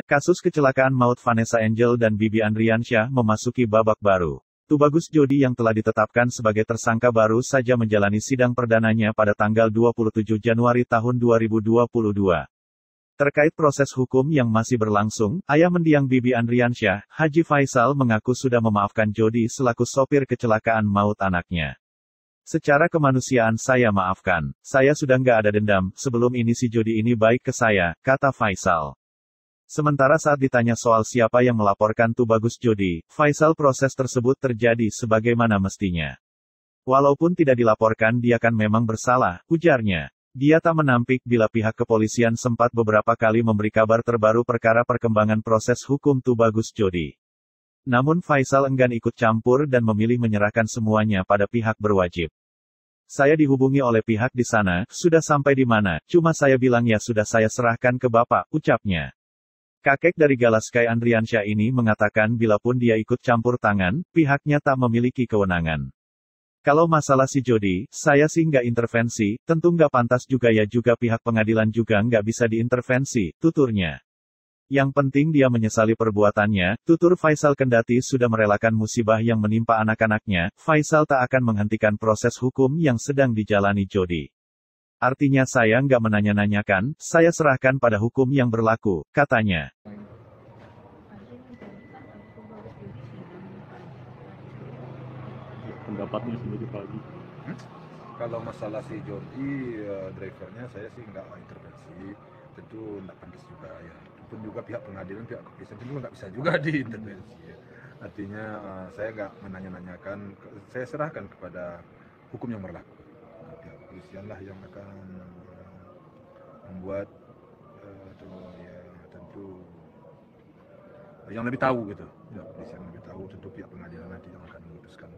Kasus kecelakaan maut Vanessa Angel dan Bibi Andriansyah memasuki babak baru. Tubagus Jodi yang telah ditetapkan sebagai tersangka baru saja menjalani sidang perdananya pada tanggal 27 Januari tahun 2022. Terkait proses hukum yang masih berlangsung, ayah mendiang Bibi Andriansyah, Haji Faisal mengaku sudah memaafkan Jodi selaku sopir kecelakaan maut anaknya. Secara kemanusiaan saya maafkan, saya sudah nggak ada dendam, sebelum ini si Jodi ini baik ke saya, kata Faisal. Sementara saat ditanya soal siapa yang melaporkan Tubagus Jodi, Faisal proses tersebut terjadi sebagaimana mestinya. Walaupun tidak dilaporkan dia kan memang bersalah, ujarnya. Dia tak menampik bila pihak kepolisian sempat beberapa kali memberi kabar terbaru perkara perkembangan proses hukum Tubagus Jodi. Namun Faisal enggan ikut campur dan memilih menyerahkan semuanya pada pihak berwajib. Saya dihubungi oleh pihak di sana, sudah sampai di mana, cuma saya bilang ya sudah saya serahkan ke Bapak, ucapnya. Kakek dari Galaskai Andriansyah ini mengatakan bilapun dia ikut campur tangan, pihaknya tak memiliki kewenangan. Kalau masalah si Jodi, saya sih nggak intervensi, tentu nggak pantas juga ya juga pihak pengadilan juga nggak bisa diintervensi, tuturnya. Yang penting dia menyesali perbuatannya, tutur Faisal kendati sudah merelakan musibah yang menimpa anak-anaknya, Faisal tak akan menghentikan proses hukum yang sedang dijalani Jodi. Artinya saya nggak menanya-nanyakan, saya serahkan pada hukum yang berlaku, katanya. Pendapatnya sendiri Pak Haji. Kalau masalah si Jody, drivernya saya sih nggak intervensi, tentu nggak pantas juga ya. Pun juga pihak pengadilan, pihak kepolisian tentu nggak bisa juga diintervensi. Ya. Artinya saya nggak menanya-nanyakan, saya serahkan kepada hukum yang berlaku. Pihak kepolisian lah yang akan membuat atau ya tentu yang lebih tahu gitu. Pihak kepolisian lebih tahu, tentu pihak pengadilan nanti yang akan memutuskan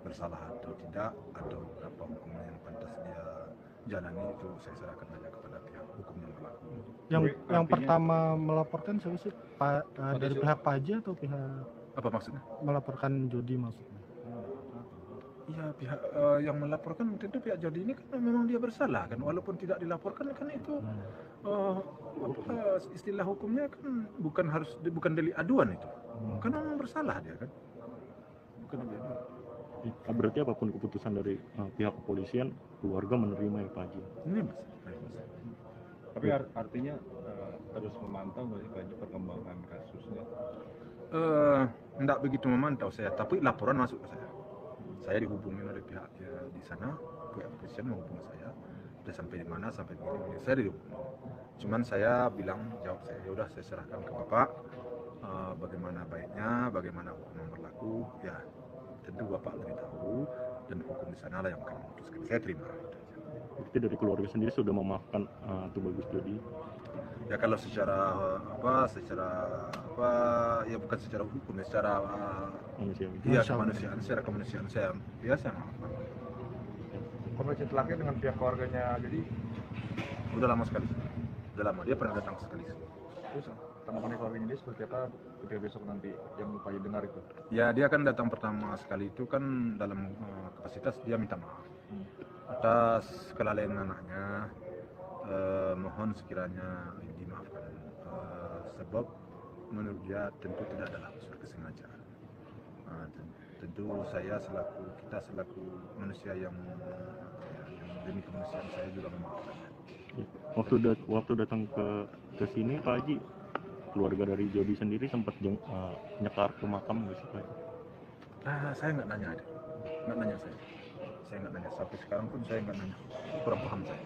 bersalah atau tidak, atau berapa hukuman yang pantas dia jalani, itu saya serahkan aja kepada pihak hukum yang berlaku. Yang pertama melaporkan siapa sih? Dari pihak Pak Haji atau pihak Apa maksudnya? melaporkan Jodi maksudnya? Iya, pihak yang melaporkan tentu pihak Jodi ini kan memang dia bersalah kan, walaupun tidak dilaporkan kan itu istilah hukumnya kan bukan delik aduan itu, kan memang bersalah dia kan, bukan delik aduan. Berarti apapun keputusan dari pihak kepolisian, keluarga menerima ya Pak Haji? Ini mas. Tapi artinya terus memantau nggak sih Pak Haji perkembangan kasusnya? Tidak begitu memantau saya, tapi laporan masuk ke saya. Saya dihubungi oleh pihak di sana, pihak kepolisian menghubungi saya. Sudah sampai di mana, sampai di mana, saya dihubungi. Cuman saya bilang, jawab saya, yaudah saya serahkan ke Bapak, bagaimana baiknya, bagaimana hukum yang berlaku, ya tentu Bapak lebih tahu, dan hukum di sana lah yang akan memutuskan. Saya terima. Berarti dari keluarga sendiri sudah memaafkan Tubagus Jodi? Ya kalau secara ya bukan secara hukum, ya secara kemanusiaan, secara kemanusiaan saya biasa. Komunikasi terakhir dengan pihak keluarganya jadi Udah lama sekali, udah lama dia pernah datang sekali. terus tanggapan keluarganya dia seperti apa ketika besok nanti yang Pak Haji dengar itu? Ya dia kan datang pertama sekali itu kan dalam kapasitas dia minta maaf atas kelalaian anaknya. Mohon sekiranya dimaafkan, sebab menurut dia tentu tidak ada unsur kesengajaan. Tentu kita selaku manusia yang demi kemanusiaan, saya juga memaafkan. Waktu datang ke sini Pak Haji, keluarga dari Jodi sendiri sempat nyekar ke makam nggak sih Pak Haji? Saya nggak nanya, nggak nanya saya nggak nanya, sampai sekarang pun saya nggak nanya, kurang paham saya.